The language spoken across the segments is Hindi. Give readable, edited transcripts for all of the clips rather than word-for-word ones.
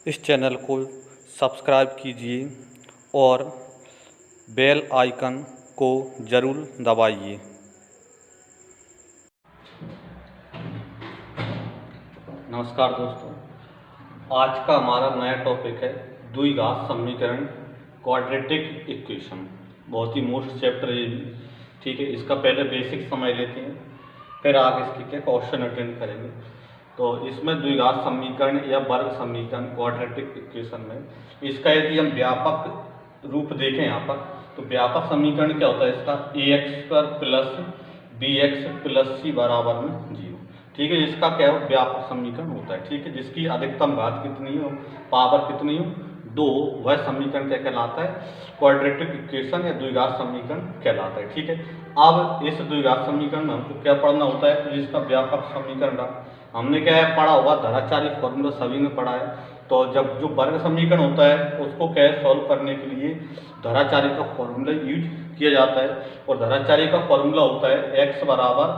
इस चैनल को सब्सक्राइब कीजिए और बेल आइकन को ज़रूर दबाइए। नमस्कार दोस्तों, आज का हमारा नया टॉपिक है द्विघात समीकरण, क्वाड्रेटिक इक्वेशन। बहुत ही मोस्ट चैप्टर है ये भी, ठीक है। इसका पहले बेसिक समझ लेते हैं, फिर आगे इसके क्या क्वेश्चन अटेंड करेंगे। तो इसमें द्विघात समीकरण या वर्ग समीकरण, क्वाड्रेटिक इक्वेशन में इसका यदि हम व्यापक रूप देखें यहाँ पर, तो व्यापक समीकरण क्या होता है इसका, ax² plus bx plus c बराबर में 0, ठीक है। इसका क्या है, व्यापक समीकरण होता है, ठीक है। जिसकी अधिकतम घात कितनी हो, पावर कितनी हो, 2, वह समीकरण क्या कहलाता है, क्वाड्रेटिक इक्वेशन या द्विघात समीकरण कहलाता है, ठीक है। अब इस द्विघात समीकरण में हमको क्या पढ़ना होता है, तो जिसका व्यापक समीकरण रहा, हमने क्या है पढ़ा होगा, धराचारी फॉर्मूला सभी ने पढ़ा है। तो जब जो वर्ग समीकरण होता है उसको क्या है सॉल्व करने के लिए धराचारी का फॉर्मूला यूज किया जाता है, और धराचारी का फॉर्मूला होता है x बराबर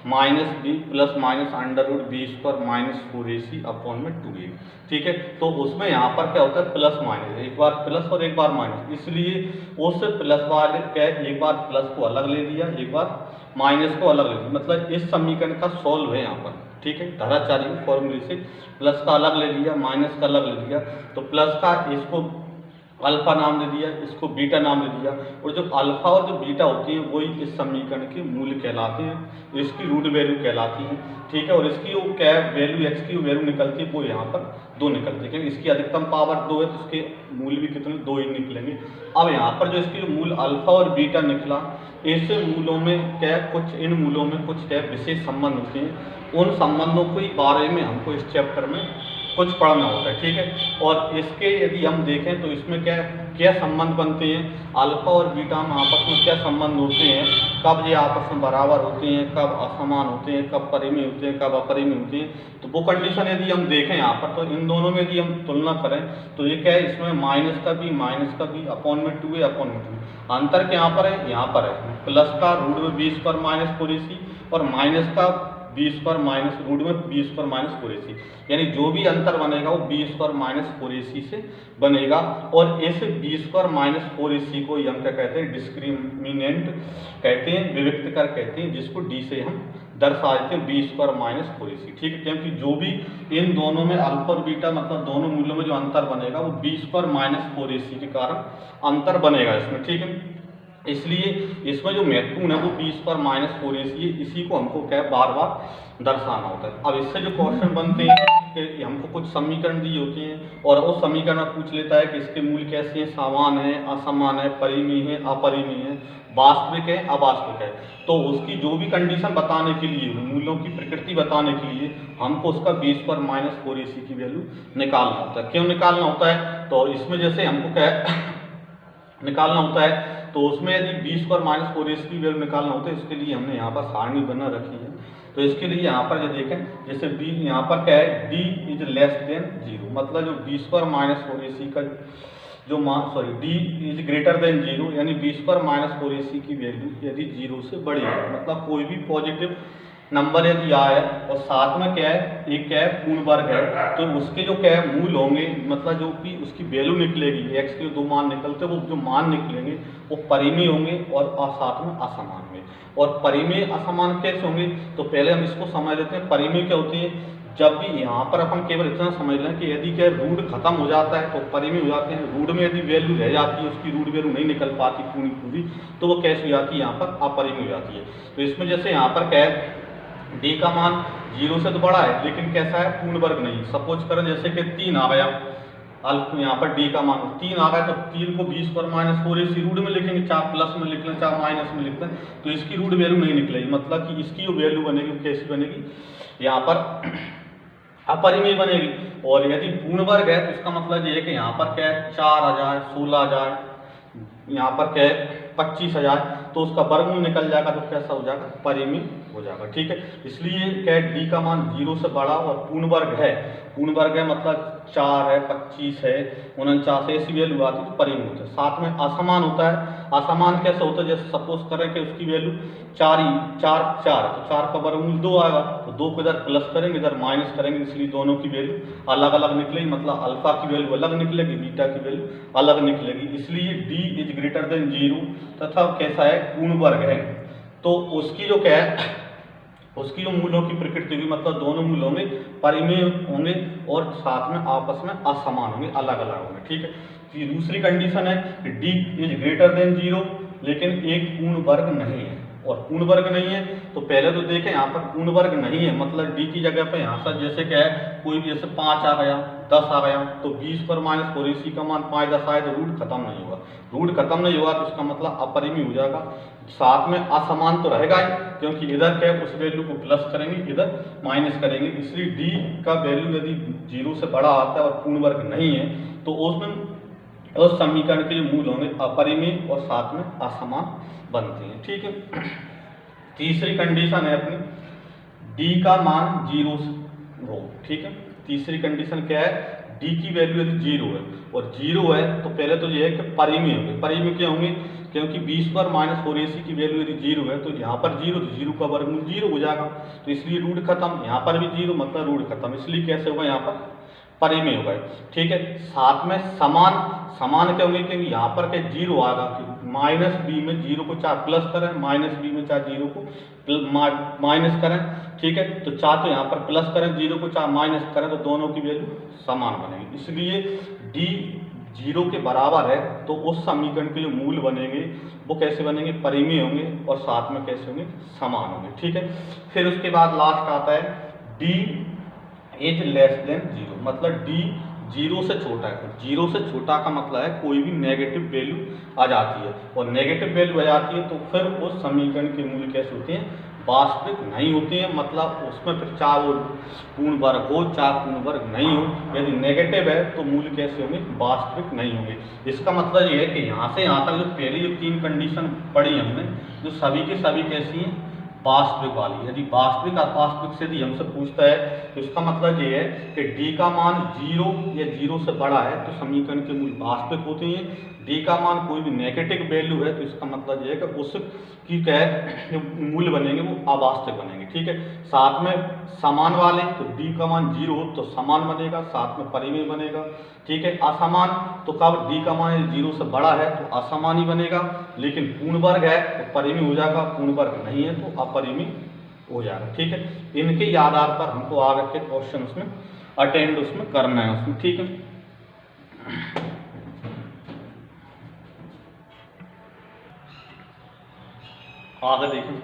-b plus minus √b² minus 4ac upon में 2a, ठीक है। तो उसमें यहाँ पर क्या होता है प्लस माइनस, एक बार प्लस और एक बार माइनस, इसलिए उस प्लस वाले क्या एक बार प्लस को अलग ले लिया, एक बार माइनस को अलग ले लिया, मतलब इस समीकरण का सॉल्व है यहाँ पर, ठीक है। धराचारी फॉर्मूले से प्लस का अलग ले लिया, माइनस का अलग ले लिया, तो प्लस का इसको अल्फा नाम दे दिया, इसको बीटा नाम दे दिया, और जो अल्फा और जो बीटा होती हैं वही इस समीकरण के मूल कहलाते हैं, इसकी रूट वैल्यू कहलाती है, ठीक है। और इसकी वो क्या वैल्यू x की वैल्यू निकलती है वो यहाँ पर 2 निकलती है, क्योंकि इसकी अधिकतम पावर 2 है तो इसके मूल भी कितने 2 ही निकलेंगे। अब यहाँ पर जो इसकी मूल अल्फा और बीटा निकला, इस मूलों में क्या कुछ, इन मूलों में कुछ क्या विशेष संबंध होते हैं, उन संबंधों के बारे में हमको इस चैप्टर में कुछ पढ़ना होता है, ठीक है। और इसके यदि हम देखें तो इसमें क्या क्या संबंध बनते हैं, अल्फा और बीटा में आपस में क्या संबंध होते हैं, कब ये आपस में बराबर होते हैं, कब असमान होते हैं, कब परिमेय होते हैं, कब अपरिमेय होते हैं। तो वो कंडीशन यदि हम देखें यहाँ पर, तो इन दोनों में यदि हम तुलना करें तो ये क्या है, इसमें माइनस का भी अपॉन में 2a अपॉन में 2, अंतर क्या यहाँ पर है, यहाँ पर है प्लस का रूट में b² माइनस 4ac और माइनस का b² माइनस रूट में b² माइनस 4ac, यानी जो भी अंतर बनेगा वो b² माइनस 4ac से बनेगा। और इस b² माइनस 4ac को हम क्या कहते हैं, डिस्क्रिमिनेंट कहते हैं, विविक्त कर कहते हैं, जिसको d से हम दर्शा देते हैं b² माइनस 4ac, ठीक है। क्योंकि जो भी इन दोनों में अल्फा और बीटा मतलब दोनों मूल्यों में जो अंतर बनेगा वो b² माइनस 4ac के कारण अंतर बनेगा इसमें, ठीक है। इसलिए इसमें जो महत्वपूर्ण है वो b² माइनस 4ac है, इसी को हमको क्या बार बार दर्शाना होता है। अब इससे जो क्वेश्चन बनते हैं कि हमको कुछ समीकरण दिए होते हैं और उस समीकरण में पूछ लेता है कि इसके मूल कैसे हैं, समान है, असमान है, परिमेय है, अपरिमेय है, वास्तविक है, अवास्तविक है। तो उसकी जो भी कंडीशन बताने के लिए, मूल्यों की प्रकृति बताने के लिए हमको उसका b² माइनस 4ac की वैल्यू निकालना होता है। क्यों निकालना होता है, तो इसमें जैसे हमको क्या निकालना होता है, तो उसमें यदि b² माइनस 4ac की वैल्यू निकालना होता है, इसके लिए हमने यहाँ पर सारणी बना रखी है। तो इसके लिए यहाँ पर जो देखें, जैसे b यहाँ पर क्या है, d इज लेस देन 0, मतलब जो b² माइनस 4ac का जो d इज ग्रेटर देन 0, यानी b² माइनस 4ac की वैल्यू यदि 0 से बड़ी है, मतलब कोई भी पॉजिटिव नंबर यदि आए और साथ में क्या है, एक क्या है पूर्ण वर्ग है, तो उसके जो क्या है मूल होंगे, मतलब जो कि उसकी वैल्यू निकलेगी, x के 2 मान निकलते हैं, वो जो मान निकलेंगे वो परिमेय होंगे और साथ में असमान होंगे। और परिमेय असमान कैसे होंगे, तो पहले हम इसको समझ लेते हैं। परिमेय क्या होती है, जब भी यहाँ पर अपन केवल इतना समझ लें कि यदि क्या रूट खत्म हो जाता है तो परिमेय हो जाते हैं, रूट में यदि वैल्यू रह जाती है, उसकी रूट वैल्यू नहीं निकल पाती पूरी, तो वो कैसे हो जाती है, यहाँ पर अपरिमेय हो जाती है। तो इसमें जैसे यहाँ पर क्या है, d का मान 0 से तो बड़ा है लेकिन कैसा है, पूर्ण वर्ग नहीं। सपोज करें जैसे कि 3 आ गया, यहाँ पर d का मान 3 आ गया, तो 3 को b² माइनस 4ac रूट में लिखेंगे, चाहे प्लस में लिख लें चाहे माइनस में लिख लें, तो इसकी रूट वैल्यू नहीं निकलेगी, मतलब कि इसकी जो वैल्यू बनेगी वो कैसी बनेगी, यहाँ पर अपरिमेय बनेगी। और यदि पूर्ण वर्ग है तो इसका मतलब ये है कि यहाँ पर क्या है 4000, 16000, यहाँ पर क्या है 25000, तो उसका वर्गमूल निकल जाएगा तो कैसा हो जाएगा, परिमेय हो जाएगा। ठीक है, इसलिए क्या है, डी का मान 0 से बड़ा और पूर्ण वर्ग है, पूर्ण वर्ग है मतलब 4 है, 25 है, 49 है, ऐसी वैल्यू आती है तो परिमेय होता है। साथ में असमान होता है। असमान कैसे होता है, जैसे सपोज करें कि उसकी वैल्यू 4 है तो 4 का वर्गमूल 2 आएगा, तो 2 को इधर प्लस करेंगे इधर माइनस करेंगे, इसलिए दोनों की वैल्यू अलग अलग निकलेगी, मतलब अल्फा की वैल्यू अलग निकलेगी, बीटा की वैल्यू अलग निकलेगी। इसलिए डी इज ग्रेटर देन 0 तथा कैसा है, पूर्ण वर्ग है, तो उसकी जो क्या है, उसकी जो मूलों की प्रकृति होगी, मतलब दोनों मूल होंगे परिमेय होंगे और साथ में आपस में असमान होंगे, अलग अलग होंगे। ठीक है, तो दूसरी कंडीशन है कि डी इज ग्रेटर देन 0 लेकिन एक पूर्ण वर्ग नहीं है, और पूर्ण वर्ग नहीं है तो पहले तो देखें यहाँ पर पूर्ण वर्ग नहीं है, मतलब डी की जगह पे यहाँ पर जैसे क्या है, कोई भी जैसे 5 आ गया, 10 आ गया, तो 20 पर माइनस 4 इसी का मान 5 10 आए तो रूट खत्म नहीं होगा, रूट खत्म नहीं होगा तो इसका मतलब अपरिमेय हो जाएगा। साथ में असमान तो रहेगा ही, क्योंकि इधर क्या उस वैल्यू को प्लस करेंगे इधर माइनस करेंगे, इसलिए डी का वैल्यू यदि 0 से बड़ा आता है और पूर्ण वर्ग नहीं है तो उसमें उस समीकरण के जो मूल होंगे अपरिमेय और साथ में असमान बनते हैं। ठीक है, तीसरी कंडीशन है अपनी, डी का मान 0 हो। ठीक है, तीसरी कंडीशन क्या है, डी की वैल्यू यदि 0 है और 0 है तो पहले तो ये है कि परिमेय होंगे। परिमेय क्या होंगे, क्योंकि 20 पर माइनस 4 AC की वैल्यू यदि 0 है तो यहाँ पर 0 तो 0 का वर्गमूल 0 हो जाएगा, तो इसलिए रूट खत्म, यहाँ पर भी 0 मतलब रूट खत्म, इसलिए कैसे होगा, यहाँ पर परिमेय होगा। ठीक है, साथ में समान, समान क्या होंगे, क्योंकि यहाँ पर क्या 0 आएगा, माइनस बी में 0 को चाहे प्लस करें, माइनस बी में चाहे 0 को माइनस करें। ठीक है, तो चाहे तो यहाँ पर प्लस करें 0 को, चाहे माइनस करें, तो दोनों की वैल्यू समान बनेगी, इसलिए डी 0 के बराबर है तो उस समीकरण के जो मूल बनेंगे वो कैसे बनेंगे, परिमेय होंगे और साथ में कैसे होंगे, समान होंगे। ठीक है, फिर उसके बाद लास्ट आता है डी इज लेस देन 0, मतलब डी 0 से छोटा है। 0 से छोटा का मतलब है कोई भी नेगेटिव वैल्यू आ जाती है, और नेगेटिव वैल्यू आ जाती है तो फिर उस समीकरण के मूल कैसे होते हैं, वास्तविक नहीं होते हैं, मतलब उसमें फिर चाहे वो पूर्ण वर्ग हो चाहे पूर्ण वर्ग नहीं हो, यदि नेगेटिव है तो मूल कैसे होंगे, वास्तविक नहीं होंगे। इसका मतलब ये है कि यहाँ से यहाँ तक जो पहली जो 3 कंडीशन पढ़ी हमने, जो सभी के सभी कैसी हैं, वास्तविक वाली। यदि वास्तविक अवास्तविक से यदि हमसे पूछता है तो इसका मतलब ये है कि डी का मान 0 या 0 से बड़ा है तो समीकरण के मूल वास्तविक होते हैं, डी का मान कोई भी नेगेटिव वैल्यू है तो इसका मतलब ये है कि उसकी क्या जो मूल्य बनेंगे वो अवास्तविक बनेंगे। ठीक है, साथ में समान वाले, तो डी का मान 0 हो तो समान बनेगा, साथ में परिमेय बनेगा। ठीक है, असमान तो कब डी का मान 0 से बड़ा है तो असमान ही बनेगा, लेकिन पूर्ण वर्ग है तो परिमेय हो जाएगा, पूर्ण वर्ग नहीं है तो अपरिमेय हो जाएगा। ठीक है, इनके आधार पर हमको आगे के क्वेश्चन उसमें अटेंड उसमें करना है उसमें। ठीक है, आगे देखें,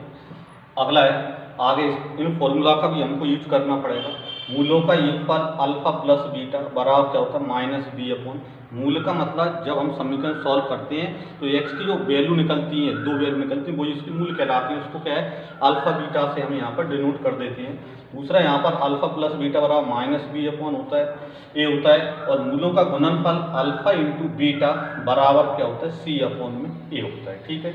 अगला है आगे इन फॉर्मूला का भी हमको यूज करना पड़ेगा। मूलों का योगफल अल्फा प्लस बीटा बराबर क्या होता है, माइनस बी अपॉन। मूल का मतलब जब हम समीकरण सॉल्व करते हैं तो एक्स की जो वैल्यू निकलती है, 2 वैल्यू निकलती है, वो इसकी मूल कहलाती है, उसको क्या है अल्फा बीटा से हम यहाँ पर डिनोट कर देते हैं। दूसरा यहाँ पर अल्फा प्लस बीटा बराबर माइनस बी अपॉन होता है, ए होता है, और मूलों का गुणनफल अल्फा इंटू बीटा बराबर क्या होता है, सी अपॉन में ए होता है। ठीक है,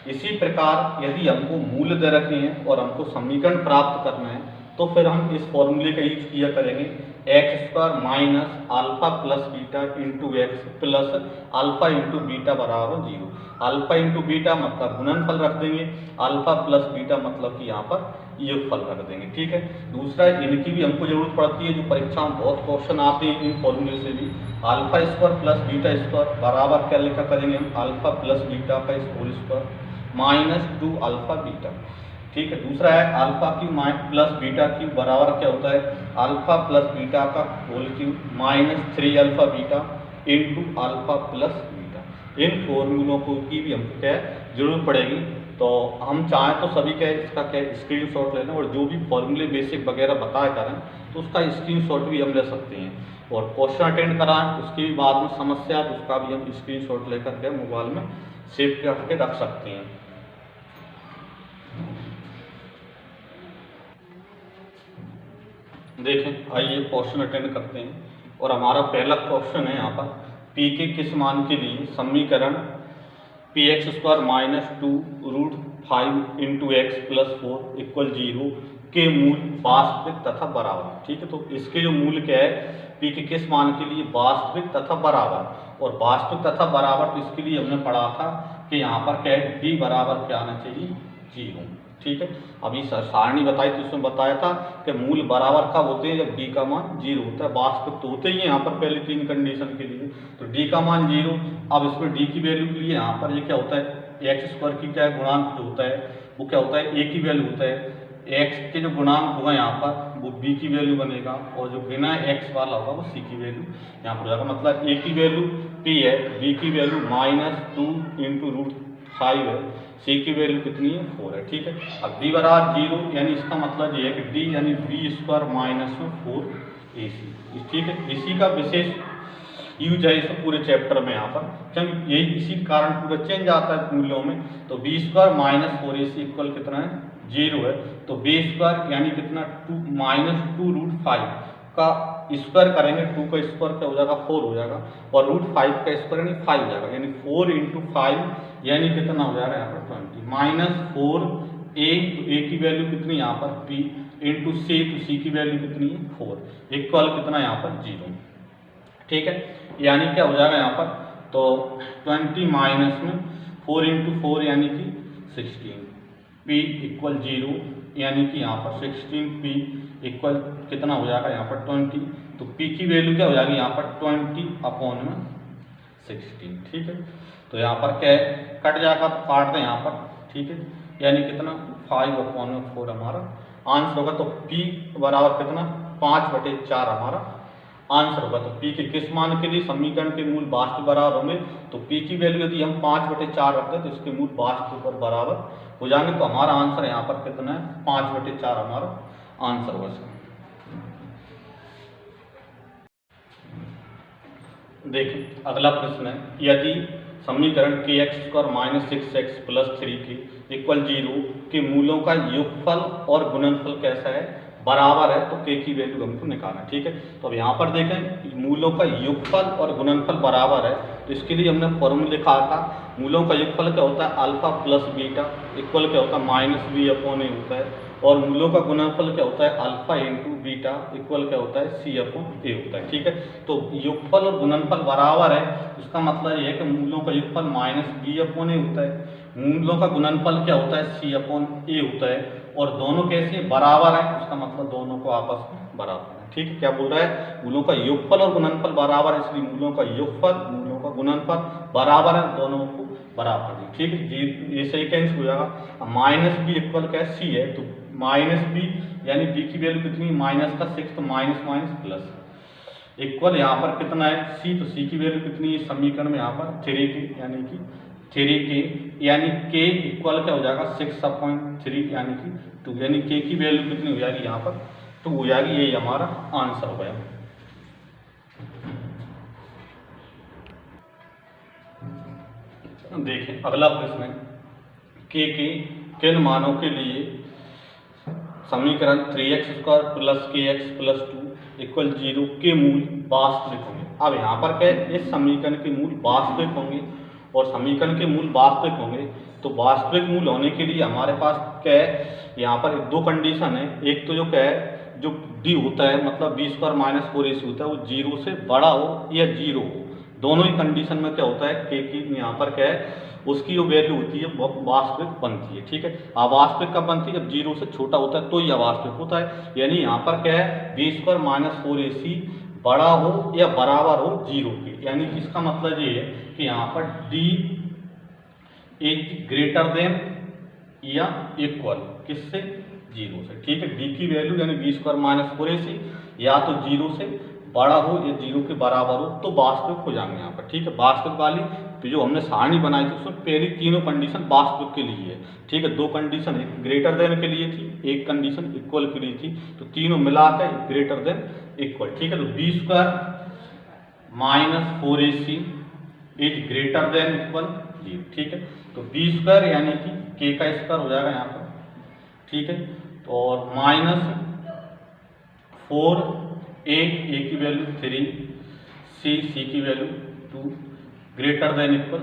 इसी प्रकार यदि हमको मूल्य दे रखे हैं और हमको समीकरण प्राप्त करना है तो फिर हम इस फॉर्मूले का यूज किया करेंगे, x square minus alpha plus beta into x plus alpha into beta बराबर 0। अल्फा इंटू बीटा मतलब गुणनफल रख देंगे, अल्फा प्लस बीटा मतलब कि यहाँ पर योगफल रख देंगे। ठीक है, दूसरा इनकी भी हमको जरूरत पड़ती है, जो परीक्षा में बहुत क्वेश्चन आते हैं इन फॉर्मूले से भी। Alpha square plus beta square बराबर क्या लिखा करेंगे हम, अल्फा प्लस बीटा का whole square minus 2 alpha beta. ठीक है, दूसरा है alpha cube plus beta cube बराबर क्या होता है, अल्फा प्लस बीटा का whole cube minus 3 alpha beta into alpha plus beta. इन फॉर्मूलों को की भी हमको क्या है जरूरत पड़ेगी, तो हम चाहें तो सभी क्या है इसका क्या स्क्रीनशॉट लेना, और जो भी फॉर्मूले बेसिक वगैरह बताया करें तो उसका स्क्रीनशॉट भी हम ले सकते हैं, और क्वेश्चन अटेंड कराएं उसके भी बाद में समस्या तो उसका भी हम स्क्रीनशॉट लेकर के मोबाइल में सेव करके रख सकते हैं। देखें, आइए क्वेश्चन अटेंड करते हैं, और हमारा पहला क्वेश्चन है यहाँ पर, पी के किस मान के लिए समीकरण P x square minus 2√5 into x plus 4 equal 0 के मूल वास्तविक तथा बराबर। ठीक है, तो इसके जो मूल क्या है, पी के किस मान के लिए, वास्तविक तथा बराबर। और वास्तविक तथा बराबर तो इसके लिए हमने पढ़ा था कि यहाँ पर क्या है, डी बराबर क्या आना चाहिए, 0। ठीक है, अभी सारणी बताई तो उसमें बताया था कि मूल बराबर कब होते हैं, जब डी का मान 0 होता है। वास्तविक तो होते ही है यहाँ पर पहले 3 कंडीशन के लिए, तो डी का मान 0। अब इसमें डी की वैल्यू के लिए यहाँ पर ये क्या होता है, एक्स स्क्वायर की क्या है, गुणांक जो होता है वो क्या होता है, ए की वैल्यू होता है। एक्स के जो गुणांक होगा यहाँ पर वो बी की वैल्यू बनेगा, और जो बिना एक्स वाला होगा वो सी की वैल्यू यहाँ पर हो जाएगा। मतलब ए की वैल्यू पी है, बी की वैल्यू -2 इंटू √5 है, सी की वैल्यू कितनी है, 4 है। ठीक है, अब डी बराबर 0, यानी इसका मतलब ये है कि डी यानी बी स्क्वायर माइनस 4ac। ठीक है, इसी का विशेष यूज है इस पूरे चैप्टर में यहाँ पर, क्योंकि यही इसी कारण पूरा चेंज आता है मूल्यों में। तो B square minus 4ac equal कितना है, 0 है। तो बी स्क्वायर यानी कितना, -2√5 का स्क्वायर करेंगे, 2 का स्क्वायर क्या हो जाएगा, 4 हो जाएगा, और √5 का स्क्वायर यानी 5 हो जाएगा, यानी 4 इंटू 5 यानी कितना हो जाएगा यहाँ पर 20 -4a। तो a की वैल्यू कितनी यहाँ पर p इंटू c, तो c की वैल्यू कितनी है 4 इक्वल कितना यहाँ पर 0। ठीक है, यानी क्या हो जाएगा यहाँ पर, तो 20 माइनस में 4 इंटू 4 यानी कि 16, p इक्वल 0, यानी कि यहाँ पर 16p इक्वल कितना हो जाएगा यहाँ पर 20। तो p की वैल्यू क्या हो जाएगी यहाँ पर 20/16। ठीक है, तो यहाँ पर क्या है, कट जाएगा तो काट दें यहाँ पर। ठीक है, यानी कितना 5/4 हमारा आंसर होगा। तो p बराबर कितना, 5/4 हमारा आंसर होगा। तो p के किस मान के लिए, समीकरण के मूल वास्तविक बराबर होंगे, तो p की वैल्यू यदि हम 5/4 रखते हैं तो इसके मूल वास्तविक पर बराबर हो जाएंगे। तो हमारा आंसर यहाँ पर कितना है, 5/4 हमारा आंसर होगा इसका। देखिए अगला प्रश्न है, यदि समीकरण के x square minus 6x plus 3 के इक्वल 0 के मूलों का योगफल और गुणनफल कैसा है, बराबर है, तो k की वैल्यू हमको निकालना है। ठीक है, तो अब यहाँ पर देखें मूलों का योगफल और गुणनफल बराबर है, तो इसके लिए हमने फॉर्मूला लिखा था। मूलों का योगफल क्या होता है, अल्फा प्लस बीटा इक्वल क्या होता है, -b/a होता है, और मूलों का गुणनफल क्या होता है, अल्फा इंटू बीटा इक्वल क्या होता है, c/a होता है। ठीक है, तो योगफल और गुणनफल बराबर है, इसका मतलब ये है कि मूलों का योगफल -b/a होता है, मूलों का गुणनफल क्या होता है, c/a होता है, और दोनों कैसे बराबर है, उसका मतलब दोनों को आपस में बराबर है। ठीक है, क्या बोल रहा है, मूलों का योगफल और गुणनफल बराबर है, इसलिए मूलों का योगफल मूलों का गुणनफल बराबर है, दोनों को बराबर है। ठीक है, ये सही कैंसिल हो जाएगा। -b इक्वल क्या है, c है, तो -b यानी b की वैल्यू कितनी, माइनस का 6, तो माइनस माइनस प्लस इक्वल यहाँ पर कितना है c, तो c की वैल्यू कितनी है समीकरण में यहाँ पर 3k, यानी कि 3k, यानी k इक्वल क्या हो जाएगा 6/3 यानी कि 2, यानी k की वैल्यू कितनी हो जाएगी यहाँ पर 2 हो जाएगी। यही हमारा आंसर हो गया। देखें अगला प्रश्न है, k के किन मानों के लिए समीकरण 3x² plus kx plus 2 equal 0 के मूल वास्तविक होंगे। अब यहाँ पर क्या है, इस समीकरण के मूल वास्तविक होंगे, और समीकरण के मूल वास्तविक होंगे तो वास्तविक मूल होने के लिए हमारे पास क्या है, यहाँ पर 2 कंडीशन है। एक तो जो क्या है, जो d होता है मतलब b² माइनस 4ac होता है, वो 0 से बड़ा हो या 0 हो, दोनों ही कंडीशन में क्या होता है, k की यहाँ पर क्या है, उसकी जो वैल्यू होती है वो वास्तविक बनती है। ठीक है, अवास्तविक कब बनती है, जब 0 से छोटा होता है तो ही अवास्तविक होता है। यानी यहाँ पर क्या है, b² माइनस 4ac बड़ा हो या बराबर हो 0 के, यानी इसका मतलब ये है कि यहाँ पर d इज ग्रेटर देन या इक्वल किससे, 0 से। ठीक है, d की वैल्यू यानी b² माइनस 4ac या तो 0 से बड़ा हो या 0 के बराबर हो तो वास्तविक हो जाएंगे यहाँ पर। ठीक है, वास्तविक वाली जो हमने सारणी बनाई थी उसमें पहली तीनों कंडीशन वास्तविक के लिए है। ठीक है, 2 कंडीशन एक ग्रेटर देन के लिए थी, एक कंडीशन इक्वल के लिए थी, तो तीनों मिलाकर ग्रेटर देन इक्वल। ठीक है, तो b² minus 4ac is greater than equal 0। ठीक है, तो b² यानी कि k का स्क्वायर हो जाएगा यहाँ पर। ठीक है, तो और -4 a की वैल्यू 3, c की वैल्यू 2 ग्रेटर देन इक्वल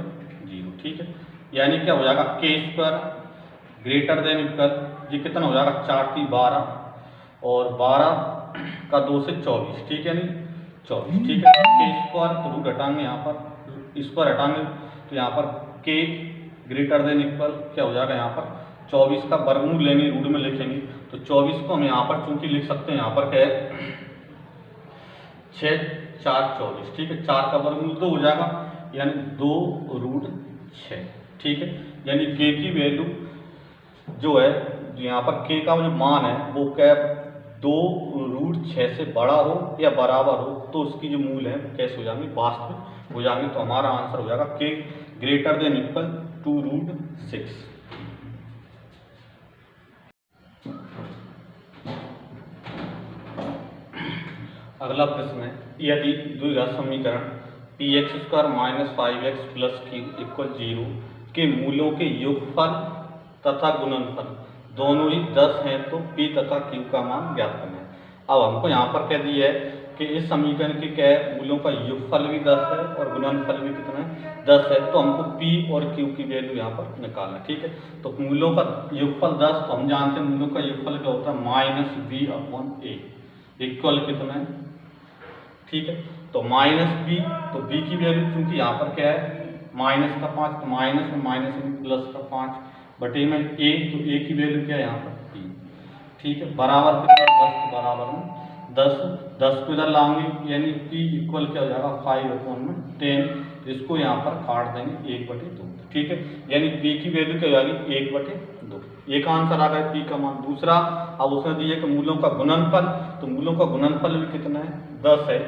0। ठीक है, यानी क्या हो जाएगा के स्क्वायर ग्रेटर देन इक्वल, ये कितना हो जाएगा 4 3 12 और 12 का 2 से 24, ठीक है नहीं 24, ठीक है। के स्क्वायर तो रूट हटाएंगे यहाँ पर, स्क्वायर हटाएंगे तो यहाँ पर के ग्रेटर देन इक्वल क्या हो जाएगा यहाँ पर 24 का वर्गमूल लेंगे, रूट में लिखेंगे तो 24 को हम यहाँ पर चूंकि लिख सकते हैं यहाँ पर क्या है 6 4 24, ठीक है। 4 का वर्गमूल 2 हो जाएगा यानी 2 रूट 6, ठीक है। यानी के की वैल्यू जो है यहाँ पर के का जो मान है वो क्या 2 रूट 6 से बड़ा हो या बराबर हो तो उसकी जो मूल है वो कैसे हो जाएंगे वास्तविक हो जाएंगे। तो हमारा आंसर हो जाएगा के ग्रेटर देन इक्वल 2 रूट 6। अगला प्रश्न है यदि द्विघात समीकरण P x square minus 5x plus Q equal 0 के मूलों के योगफल तथा गुणनफल दोनों ही 10 हैं तो p तथा q का मान ज्ञात करना है। अब हमको यहाँ पर कह दिया है कि इस समीकरण के क्या है मूलों का योगफल भी 10 है और गुणनफल भी कितना है 10 है, तो हमको p और q की वैल्यू यहाँ पर निकालना है, ठीक है। तो मूलों का योगफल 10, तो हम जानते हैं मूलों का योगफल क्या होता है माइनस बी अपॉन ए इक्वल कितना है, ठीक है। तो माइनस बी, तो बी की वैल्यू क्योंकि यहाँ पर क्या है माइनस का 5, तो माइनस में माइनस में प्लस का 5 बटे में ए, तो ए की वैल्यू क्या है यहाँ पर बी, ठीक है। बराबर कितना 10 के बराबर में 10 को इधर लाएंगे यानी पी इक्वल क्या हो जाएगा 5 अपॉन में 10, इसको यहाँ पर काट देंगे 1/2, ठीक है। यानी पी की वैल्यू क्या हो जाएगी 1/2, एक आंसर आ गया पी का मान। दूसरा अब उसने दिया कि मूलों का गुणनफल, तो मूलों का गुणनफल भी कितना है 10 है,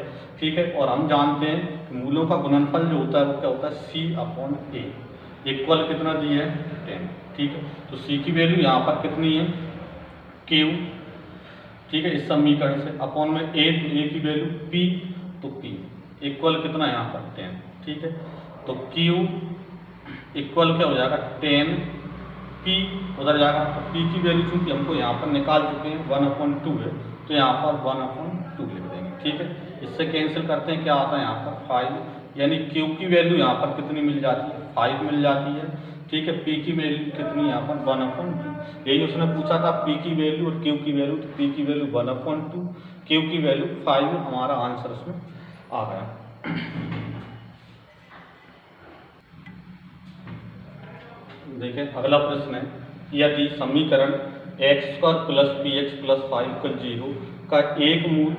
ठीक है। और हम जानते हैं कि मूलों का गुणनफल जो होता है वो क्या होता है सी अपॉन ए इक्वल कितना दिया है 10, ठीक है। तो सी की वैल्यू यहाँ पर कितनी है क्यू, ठीक है, इस समीकरण से अपॉन में ए, तो ए की वैल्यू पी, तो पी इक्वल कितना यहाँ पर 10, ठीक है। तो क्यू इक्वल क्या हो जाएगा 10, पी उधर जाएगा तो पी की वैल्यू चूंकि हमको यहाँ पर निकाल चुके हैं 1/2 है तो यहाँ पर 1/2 लिख देंगे, ठीक है। इससे कैंसिल करते हैं क्या आता है यहाँ पर 5, यानी क्यू की वैल्यू यहाँ पर कितनी मिल जाती है 5 मिल जाती है, ठीक है। पी की वैल्यू कितनी यहाँ पर 1/2, यही उसने पूछा था पी की वैल्यू और क्यू की वैल्यू, तो पी की वैल्यू 1/2, क्यू की वैल्यू 5, हमारा आंसर उसमें आ गया। देखिए अगला प्रश्न है यदि समीकरण x square plus P x plus 5 equal 0 का एक मूल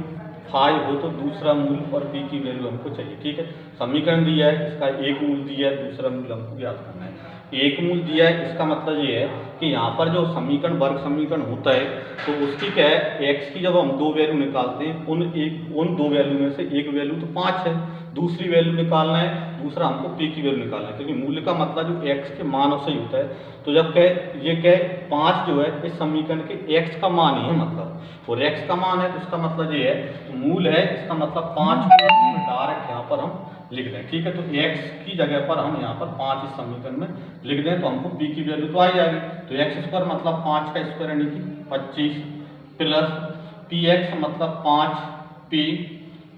5 हो तो दूसरा मूल और पी की वैल्यू हमको चाहिए, ठीक है। समीकरण दिया है, इसका एक मूल दिया है, दूसरा मूल हमको ज्ञात करना है। एक मूल दिया है इसका मतलब ये है कि यहाँ पर जो समीकरण वर्ग समीकरण होता है तो उसकी क्या है एक्स की जब हम 2 वैल्यू निकालते हैं उन 2 वैल्यू में से एक वैल्यू तो 5 है, दूसरी वैल्यू निकालना है, दूसरा हमको पी की वैल्यू निकालना है, क्योंकि मूल्य का मतलब जो एक्स के मानों से ही होता है। तो जब कहे ये कहे 5 जो है इस समीकरण के एक्स का मान ही है मतलब, और एक्स का मान है तो इसका मतलब ये है तो मूल है, इसका मतलब 5 को डायरेक्ट यहाँ पर हम लिख दें, ठीक है। तो x की जगह पर हम यहाँ पर 5 इस समीकरण में लिख दें तो हमको p की वैल्यू तो आ जाएगी। तो एक्स स्क्वायर मतलब 5 का स्क्वायर यानी कि 25 प्लस पी एक्स मतलब 5p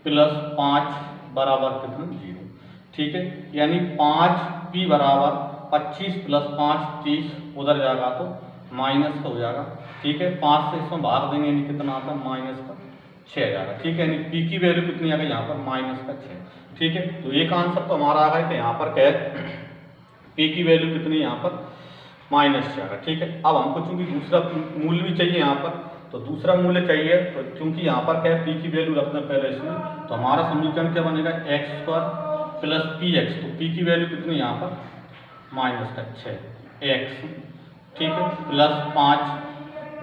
प्लस 5 बराबर कितना 0, ठीक है। यानी 5p बराबर 25 प्लस 5 30, उधर जाएगा तो माइनस का हो जाएगा, ठीक है। 5 से इसमें भाग देंगे यानी कितना आता है माइनस का 6 आ जाएगा, ठीक है। यानी p की वैल्यू कितनी आ गई यहाँ पर माइनस का 6, ठीक है। तो एक आंसर तो हमारा आ गया कि यहाँ पर क्या है p की वैल्यू कितनी यहाँ पर -6 आ गया, ठीक है। अब हमको चूंकि दूसरा मूल्य भी चाहिए यहाँ पर, तो दूसरा मूल्य चाहिए तो चूंकि यहाँ पर क्या है p की वैल्यू रखना पहले इसमें, तो हमारा समीकरण क्या बनेगा x square plus P x, तो p की वैल्यू कितनी यहाँ पर -6 x, ठीक है, प्लस 5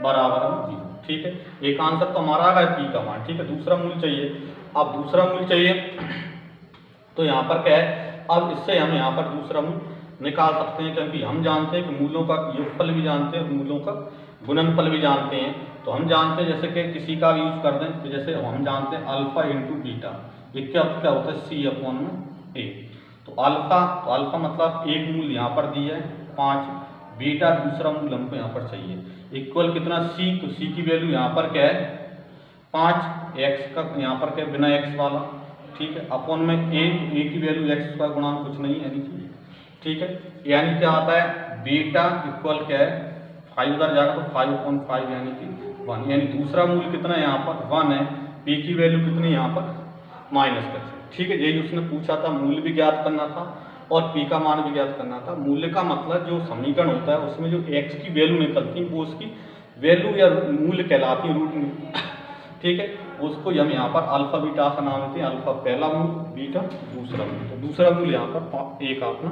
बराबर 0, ठीक है। एक आंसर तो हमारा आ गया p का मान, ठीक है। दूसरा मूल्य चाहिए, अब दूसरा मूल्य चाहिए तो यहाँ पर क्या है अब इससे हम यहाँ पर दूसरा मूल्य निकाल सकते हैं, क्योंकि हम जानते हैं कि मूलों का योगफल भी जानते हैं, मूलों का गुणनफल भी जानते हैं। तो हम जानते हैं जैसे कि किसी का भी यूज कर दें तो जैसे हम जानते हैं अल्फा इंटू बीटा, ये क्या होता है सी अपॉन में ए। तो अल्फा मतलब एक मूल यहाँ पर दिया है 5, बीटा दूसरा मूल हमको यहाँ पर चाहिए इक्वल कितना सी, तो सी की वैल्यू यहाँ पर क्या है 5, एक्स का यहाँ पर क्या बिना एक्स वाला, ठीक है, अपॉन में ए की वैल्यू एक्स का गुणा कुछ नहीं है यानी कि ठीक है, यानी क्या आता है बीटा इक्वल क्या है 5 उधर जाएगा तो 5/5 यानी कि 1, यानी दूसरा मूल्य कितना है यहाँ पर 1 है, पी की वैल्यू कितनी यहाँ पर -10। ठीक है, यही उसने पूछा था, मूल्य भी ज्ञात करना था और पी का मान भी ज्ञात करना था। मूल्य का मतलब जो समीकरण होता है उसमें जो एक्स की वैल्यू निकलती है वो उसकी वैल्यू या मूल्य कहलाती है, रूट। ठीक है, उसको हम यहाँ पर अल्फा बीटा का नाम देते हैं। अल्फा पहला मूल्य, बीटा दूसरा मूल्य। तो दूसरा मूल्य यहाँ पर 1 अपना